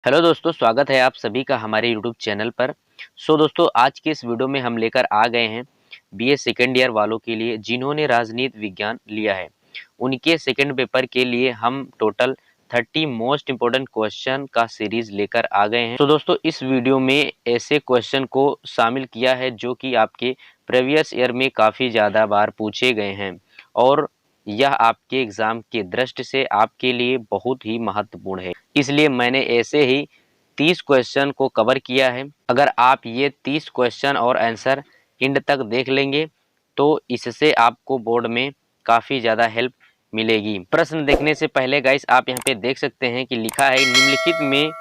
Hello दोस्तों, स्वागत है आप सभी का हमारे यूट्यूब चैनल पर। दोस्तों, आज के इस वीडियो में हम लेकर आ गए हैं बीए सेकेंड ईयर वालों के लिए जिन्होंने राजनीति विज्ञान लिया है। उनके सेकेंड पेपर के लिए हम टोटल 30 मोस्ट इम्पोर्टेंट क्वेश्चन का सीरीज लेकर आ गए हैं। दोस्तों, इस वीडियो में ऐसे क्वेश्चन को शामिल किया है जो कि आपके प्रीवियस ईयर में काफ़ी ज़्यादा बार पूछे गए हैं और यह आपके एग्जाम की दृष्टि से आपके लिए बहुत ही महत्वपूर्ण है। इसलिए मैंने ऐसे ही 30 क्वेश्चन को कवर किया है। अगर आप ये 30 क्वेश्चन और आंसर एंड तक देख लेंगे तो इससे आपको बोर्ड में काफ़ी ज़्यादा हेल्प मिलेगी। प्रश्न देखने से पहले गाइस आप यहाँ पे देख सकते हैं कि लिखा है निम्नलिखित में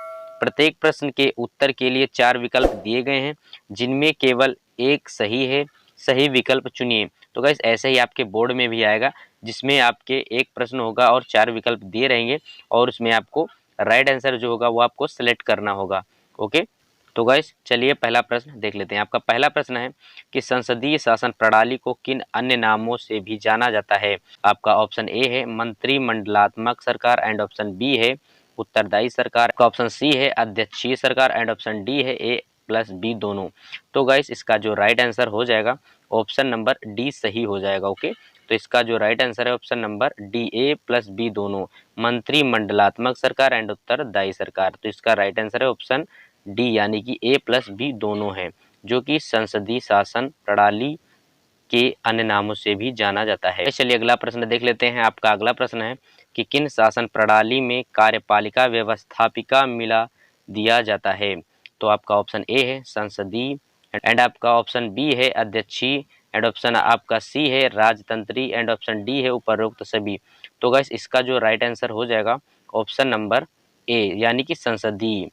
प्रत्येक प्रश्न के उत्तर के लिए 4 विकल्प दिए गए हैं जिनमें केवल एक सही है। सही विकल्प चुनिए। तो गाइस ऐसे ही आपके बोर्ड में भी आएगा जिसमें आपके एक प्रश्न होगा और 4 विकल्प दिए रहेंगे और उसमें आपको राइट आंसर जो होगा वो आपको सेलेक्ट करना होगा। ओके, तो गाइस चलिए पहला प्रश्न देख लेते हैं। आपका पहला प्रश्न है कि संसदीय शासन प्रणाली को किन अन्य नामों से भी जाना जाता है। आपका ऑप्शन ए है मंत्रिमंडलात्मक सरकार एंड ऑप्शन बी है उत्तरदायी सरकार, ऑप्शन सी है अध्यक्षीय सरकार एंड ऑप्शन डी है ए प्लस बी दोनों। तो गाइस इसका जो राइट आंसर हो जाएगा ऑप्शन नंबर डी सही हो जाएगा। ओके, तो इसका जो राइट आंसर है option number D A plus B दोनों, मंत्रिमंडलात्मक सरकार एंड उत्तरदायी सरकार। तो इसका राइट आंसर है ऑप्शन डी यानी कि ए प्लस बी दोनों है जो कि संसदीय शासन प्रणाली के अन्य नामों से भी जाना जाता है। चलिए अगला प्रश्न देख लेते हैं। आपका अगला प्रश्न है कि किन शासन प्रणाली में कार्यपालिका व्यवस्थापिका मिला दिया जाता है। तो आपका ऑप्शन ए है संसदीय एंड आपका ऑप्शन बी है अध्यक्षीय एंड ऑप्शन आपका सी है राजतंत्री एंड ऑप्शन डी है उपरोक्त सभी। तो गाइस इसका जो राइट आंसर हो जाएगा ऑप्शन नंबर ए यानी कि संसदीय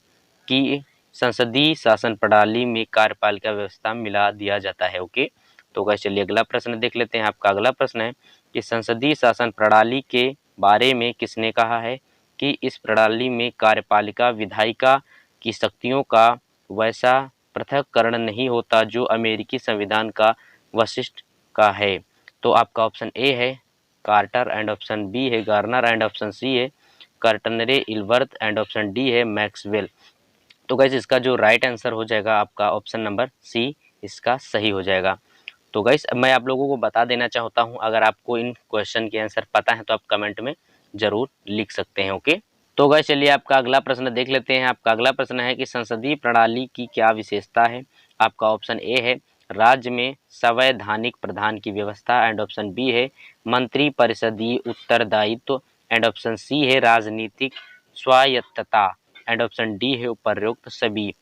शासन प्रणाली में कार्यपालिका व्यवस्था मिला दिया जाता है। ओके, तो गाइस चलिए अगला प्रश्न देख लेते हैं। आपका अगला प्रश्न है कि संसदीय शासन प्रणाली के बारे में किसने कहा है कि इस प्रणाली में कार्यपालिका विधायिका की शक्तियों का वैसा पृथक्करण नहीं होता जो अमेरिकी संविधान का वशिष्ठ का है। तो आपका ऑप्शन ए है कार्टर एंड ऑप्शन बी है गार्नर एंड ऑप्शन सी है कर्टनरे इल्वर्थ एंड ऑप्शन डी है मैक्सवेल। तो गाइस इसका जो राइट आंसर हो जाएगा आपका ऑप्शन नंबर सी इसका सही हो जाएगा। तो गाइस मैं आप लोगों को बता देना चाहता हूं, अगर आपको इन क्वेश्चन के आंसर पता है तो आप कमेंट में जरूर लिख सकते हैं। ओके, तो गाइस चलिए आपका अगला प्रश्न देख लेते हैं। आपका अगला प्रश्न है कि संसदीय प्रणाली की क्या विशेषता है। आपका ऑप्शन ए है राज्य में संवैधानिक प्रधान की व्यवस्था एंड ऑप्शन बी है मंत्री परिषदीय उत्तरदायित्व एंड ऑप्शन सी है राजनीतिक स्वायत्तता एंड ऑप्शन डी है उपरोक्त सभी।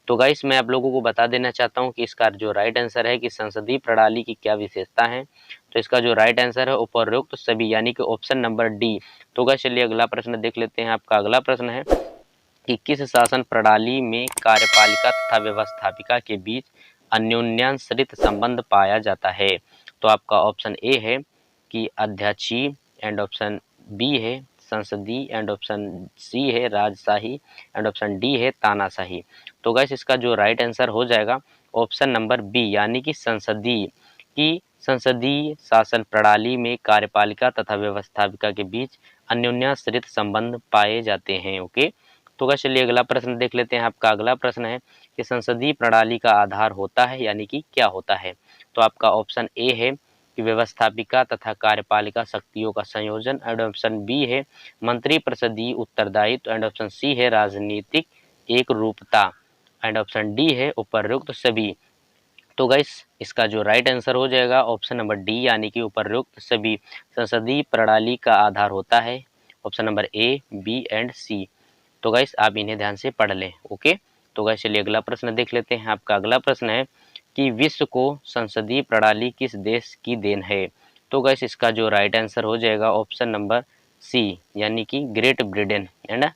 तो गाइस मैं आप लोगों को बता देना चाहता हूं कि इसका जो राइट आंसर है कि संसदीय प्रणाली की क्या विशेषता है। तो इसका जो राइट आंसर है उपरोक्त सभी यानी कि ऑप्शन नंबर डी। तो गाइस चलिए अगला प्रश्न देख लेते हैं। आपका अगला प्रश्न है कि किस शासन प्रणाली में कार्यपालिका तथा व्यवस्थापिका के बीच अन्योन्याश्रित संबंध पाया जाता है। तो आपका ऑप्शन ए है कि अध्यक्षीय एंड ऑप्शन बी है संसदीय एंड ऑप्शन सी है राजशाही एंड ऑप्शन डी है तानाशाही। तो गाइस इसका जो राइट आंसर हो जाएगा ऑप्शन नंबर बी यानी कि संसदीय की संसदीय शासन प्रणाली में कार्यपालिका तथा व्यवस्थापिका के बीच अन्योन्याश्रित संबंध पाए जाते हैं। ओके, तो गाइस चलिए अगला प्रश्न देख लेते हैं। आपका अगला प्रश्न है कि संसदीय प्रणाली का आधार होता है यानी कि क्या होता है। तो आपका ऑप्शन ए है कि व्यवस्थापिका तथा कार्यपालिका शक्तियों का संयोजन एंड ऑप्शन बी है मंत्री परिषदीय उत्तरदायित्व एंड ऑप्शन सी है राजनीतिक एक रूपता एंड ऑप्शन डी है उपरोक्त सभी। तो गाइस इसका जो राइट आंसर हो जाएगा ऑप्शन नंबर डी यानी कि उपरोक्त सभी संसदीय प्रणाली का आधार होता है। Option number A B and C. तो गाइस आप इन्हें ध्यान से पढ़ लें। ओके, तो गाइस चलिए अगला प्रश्न देख लेते हैं। आपका अगला प्रश्न है कि विश्व को संसदीय प्रणाली किस देश की देन है। तो गाइस इसका जो राइट आंसर हो जाएगा ऑप्शन नंबर सी यानी कि ग्रेट ब्रिटेन है ना।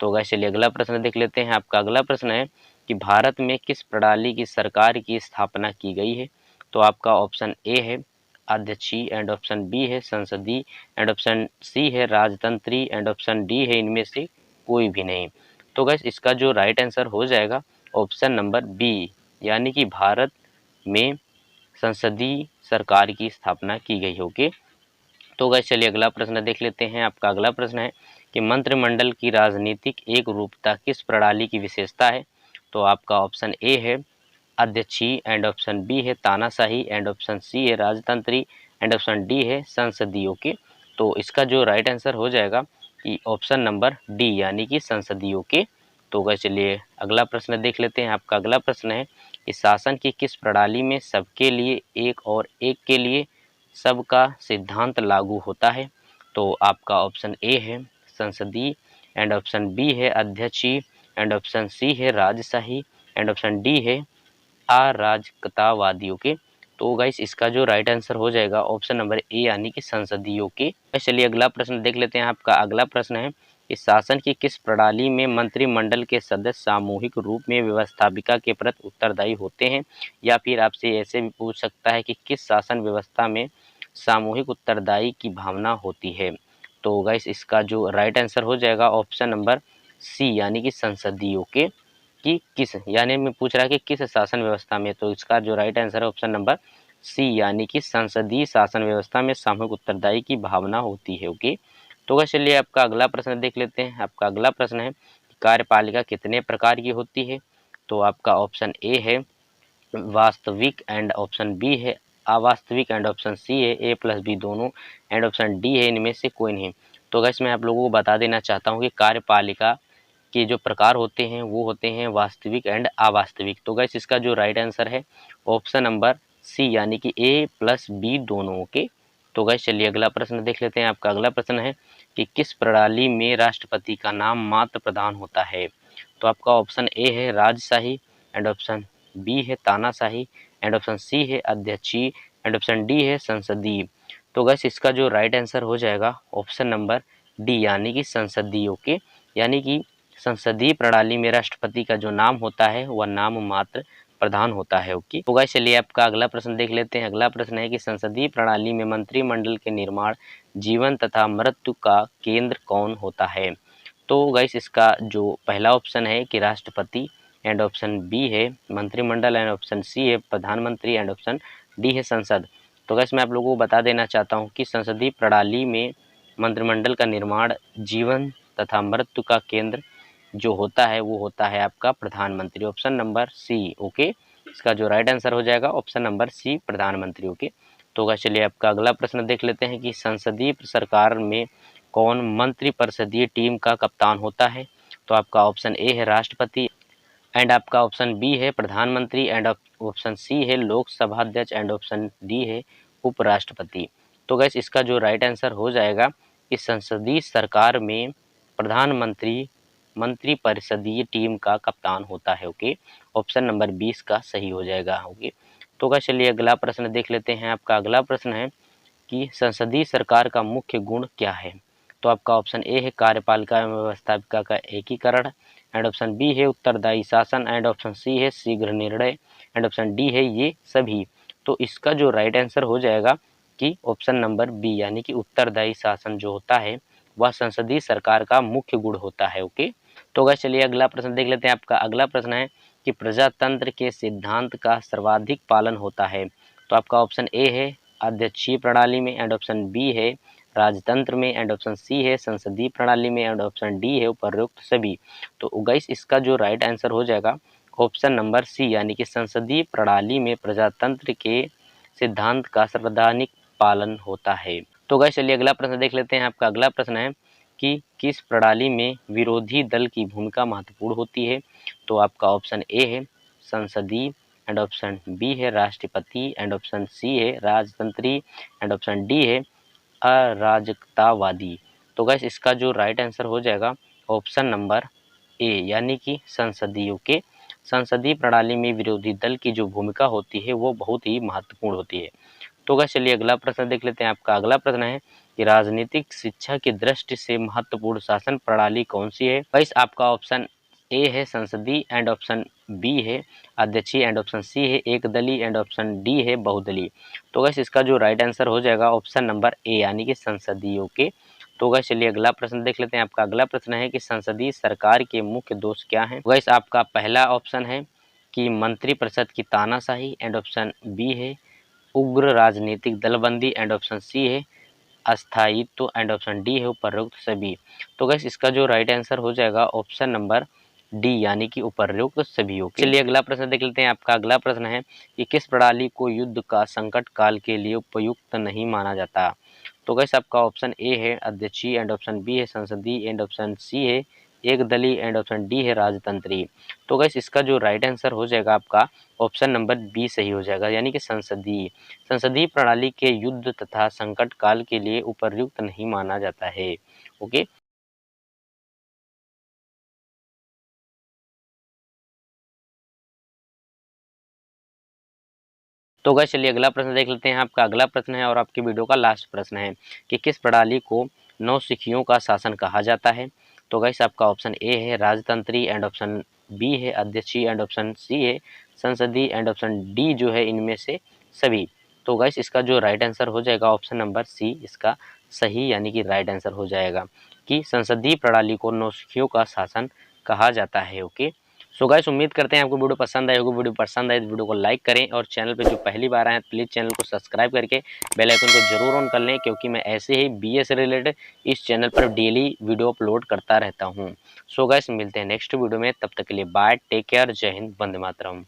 तो गाइस चलिए अगला प्रश्न देख लेते हैं। आपका अगला प्रश्न है कि भारत में किस प्रणाली की सरकार की स्थापना की गई है। तो आपका ऑप्शन ए है अध्यक्षीय एंड ऑप्शन बी है संसदीय एंड ऑप्शन सी है राजतंत्री एंड ऑप्शन डी है इनमें से कोई भी नहीं। तो गाइस इसका जो राइट आंसर हो जाएगा ऑप्शन नंबर बी यानी कि भारत में संसदीय सरकार की स्थापना की गई होगी। तो गाइस चलिए अगला प्रश्न देख लेते हैं। आपका अगला प्रश्न है कि मंत्रिमंडल की राजनीतिक एक रूपता किस प्रणाली की विशेषता है? तो आपका ऑप्शन ए है अध्यक्षीय एंड ऑप्शन बी है तानाशाही एंड ऑप्शन सी है राजतंत्री एंड ऑप्शन डी है संसदीय। ओके, तो इसका जो राइट आंसर हो जाएगा कि ऑप्शन नंबर डी यानी कि संसदीय। ओके, तो गाइस चलिए अगला प्रश्न देख लेते हैं। आपका अगला प्रश्न है कि शासन की किस प्रणाली में सबके लिए एक और एक के लिए सबका सिद्धांत लागू होता है? तो आपका ऑप्शन ए है संसदीय एंड ऑप्शन बी है अध्यक्षीय एंड ऑप्शन सी है राजशाही एंड ऑप्शन डी है अराजकतावादी। ओके, तो गाइस इसका जो राइट आंसर हो जाएगा ऑप्शन नंबर ए यानी कि संसदीय। ओके, चलिए अगला प्रश्न देख लेते हैं। आपका अगला प्रश्न है कि शासन की किस प्रणाली में मंत्रिमंडल के सदस्य सामूहिक रूप में व्यवस्थापिका के प्रति उत्तरदायी होते हैं? या फिर आपसे ऐसे भी पूछ सकता है कि किस शासन व्यवस्था में सामूहिक उत्तरदायी की भावना होती है? तो गाइस इसका जो राइट आंसर हो जाएगा ऑप्शन नंबर सी यानी कि संसदीय। ओके, कि किस यानी मैं पूछ रहा है कि किस शासन व्यवस्था में, तो इसका जो राइट आंसर है ऑप्शन नंबर सी यानी कि संसदीय शासन व्यवस्था में सामूहिक उत्तरदायी की भावना होती है। ओके, तो चलिए आपका अगला प्रश्न देख लेते हैं। आपका अगला प्रश्न है कार्यपालिका कितने प्रकार की होती है? तो आपका ऑप्शन ए है वास्तविक एंड ऑप्शन बी है अवास्तविक एंड ऑप्शन सी है ए प्लस बी दोनों एंड ऑप्शन डी है इनमें से कोई नहीं। तो गैस मैं आप लोगों को बता देना चाहता हूँ कि कार्यपालिका के जो प्रकार होते हैं वो होते हैं वास्तविक एंड अवास्तविक। तो गैस इसका जो राइट आंसर है ऑप्शन नंबर सी यानी कि ए प्लस बी दोनों। ओके, तो गैस चलिए अगला प्रश्न देख लेते हैं। आपका अगला प्रश्न है कि किस प्रणाली में राष्ट्रपति का नाम मात्र प्रधान होता है? तो आपका ऑप्शन ए है राजशाही एंड ऑप्शन बी है तानाशाही एंड ऑप्शन सी है अध्यक्षीय एंड ऑप्शन डी है संसदीय। तो गैस इसका जो राइट आंसर हो जाएगा ऑप्शन नंबर डी यानी कि संसदीय। ओके, यानी कि संसदीय प्रणाली में राष्ट्रपति का जो नाम होता है वह नाम मात्र प्रधान होता है। ओके, तो गाइस चलिए आपका अगला प्रश्न देख लेते हैं। अगला प्रश्न है कि संसदीय प्रणाली में मंत्रिमंडल के निर्माण जीवन तथा मृत्यु का केंद्र कौन होता है? तो गाइस इसका जो पहला ऑप्शन है कि राष्ट्रपति एंड ऑप्शन बी है मंत्रिमंडल एंड ऑप्शन सी है प्रधानमंत्री एंड ऑप्शन डी है संसद। तो गाइस मैं आप लोगों को बता देना चाहता हूँ कि संसदीय प्रणाली में मंत्रिमंडल का निर्माण जीवन तथा मृत्यु का केंद्र जो होता है वो होता है आपका प्रधानमंत्री, ऑप्शन नंबर सी। ओके, इसका जो राइट आंसर हो जाएगा ऑप्शन नंबर सी प्रधानमंत्री। ओके, तो चलिए आपका अगला प्रश्न देख लेते हैं कि संसदीय सरकार में कौन मंत्रिपरिषदीय टीम का कप्तान होता है? तो आपका ऑप्शन ए है राष्ट्रपति एंड आपका ऑप्शन बी है प्रधानमंत्री एंड ऑप्शन सी है लोकसभा अध्यक्ष एंड ऑप्शन डी है उपराष्ट्रपति। तो गैस इसका जो राइट आंसर हो जाएगा कि संसदीय सरकार में प्रधानमंत्री मंत्रिपरिषदीय टीम का कप्तान होता है। ओके, ऑप्शन नंबर 20 का सही हो जाएगा। ओके, तो गैस चलिए अगला प्रश्न देख लेते हैं। आपका अगला प्रश्न है कि संसदीय सरकार का मुख्य गुण क्या है? तो आपका ऑप्शन ए है कार्यपालिका एवं व्यवस्थापिका का एकीकरण एंड ऑप्शन बी है उत्तरदायी शासन एंड ऑप्शन सी है शीघ्र निर्णय एंड ऑप्शन डी है ये सभी। तो इसका जो राइट आंसर हो जाएगा कि ऑप्शन नंबर बी यानी कि उत्तरदायी शासन जो होता है वह संसदीय सरकार का मुख्य गुण होता है। ओके, तो गाइस चलिए अगला प्रश्न देख लेते हैं। आपका अगला प्रश्न है कि प्रजातंत्र के सिद्धांत का सर्वाधिक पालन होता है? तो आपका ऑप्शन ए है अध्यक्षीय प्रणाली में एंड ऑप्शन बी है राजतंत्र में एंड ऑप्शन सी है संसदीय प्रणाली में एंड ऑप्शन डी है उपरोक्त सभी। तो गाइस इसका जो राइट आंसर हो जाएगा ऑप्शन नंबर सी यानी कि संसदीय प्रणाली में प्रजातंत्र के सिद्धांत का सर्वाधिक पालन होता है। तो गाइस चलिए अगला प्रश्न देख लेते हैं। आपका अगला प्रश्न है कि किस प्रणाली में विरोधी दल की भूमिका महत्वपूर्ण होती है? तो आपका ऑप्शन ए है संसदीय एंड ऑप्शन बी है राष्ट्रपति एंड ऑप्शन सी है राजतंत्री एंड ऑप्शन डी है अराजकतावादी। तो गैस इसका जो राइट आंसर हो जाएगा ऑप्शन नंबर ए यानी कि संसदीय। के संसदीय प्रणाली में विरोधी दल की जो भूमिका होती है वो बहुत ही महत्वपूर्ण होती है। तो गैस चलिए अगला प्रश्न देख लेते हैं। आपका अगला प्रश्न है कि राजनीतिक शिक्षा की दृष्टि से महत्वपूर्ण शासन प्रणाली कौन सी है? गैस आपका ऑप्शन ए है संसदीय एंड ऑप्शन बी है अध्यक्षीय एंड ऑप्शन सी है एक दलीय एंड ऑप्शन डी है बहुदलीय। तो गैस इसका जो राइट आंसर हो जाएगा ऑप्शन नंबर ए यानी कि संसदीय। ओके, तो गैस चलिए अगला प्रश्न देख लेते हैं। आपका अगला प्रश्न है कि संसदीय सरकार के मुख्य दोष क्या हैं? गैस आपका पहला ऑप्शन है कि मंत्रिपरिषद की तानाशाही एंड ऑप्शन बी है उग्र राजनीतिक दलबंदी एंड ऑप्शन सी है अस्थायित्व एंड ऑप्शन डी है उपरोक्त सभी। तो गैस इसका जो राइट आंसर हो जाएगा ऑप्शन नंबर डी यानी कि उपरोक्त सभी। ओके, चलिए अगला प्रश्न देख लेते हैं। आपका अगला प्रश्न है कि किस प्रणाली को युद्ध का संकट काल के लिए उपयुक्त नहीं माना जाता। तो गैस आपका ऑप्शन ए है अध्यक्षीय एंड ऑप्शन बी है संसदीय एंड ऑप्शन सी है एक दलीय एंड ऑप्शन डी है राजतंत्री। तो गैस इसका जो राइट आंसर हो जाएगा आपका ऑप्शन नंबर बी सही हो जाएगा यानी कि संसदीय। संसदीय प्रणाली के युद्ध तथा संकट काल के लिए उपयुक्त नहीं माना जाता है। ओके, तो गाइस चलिए अगला प्रश्न देख लेते हैं। आपका अगला प्रश्न है और आपकी वीडियो का लास्ट प्रश्न है कि किस प्रणाली को नौसिखियों का शासन कहा जाता है। तो गाइस आपका ऑप्शन ए है राजतंत्री एंड ऑप्शन बी है अध्यक्षीय एंड ऑप्शन सी है संसदीय एंड ऑप्शन डी जो है इनमें से सभी। तो गाइस इसका जो राइट आंसर हो जाएगा ऑप्शन नंबर सी इसका सही यानी कि राइट आंसर हो जाएगा कि संसदीय प्रणाली को नौसिखियों का शासन कहा जाता है। ओके, सो गाइस उम्मीद करते हैं आपको वीडियो पसंद आई होगी। वीडियो पसंद आए तो वीडियो को लाइक करें और चैनल पे जो पहली बार आए प्लीज़ चैनल को सब्सक्राइब करके बेल आइकन को जरूर ऑन कर लें क्योंकि मैं ऐसे ही बीए से रिलेटेड इस चैनल पर डेली वीडियो अपलोड करता रहता हूँ। सो गाइस मिलते हैं नेक्स्ट वीडियो में, तब तक के लिए बाय, टेक केयर, जय हिंद, वंदे मातरम।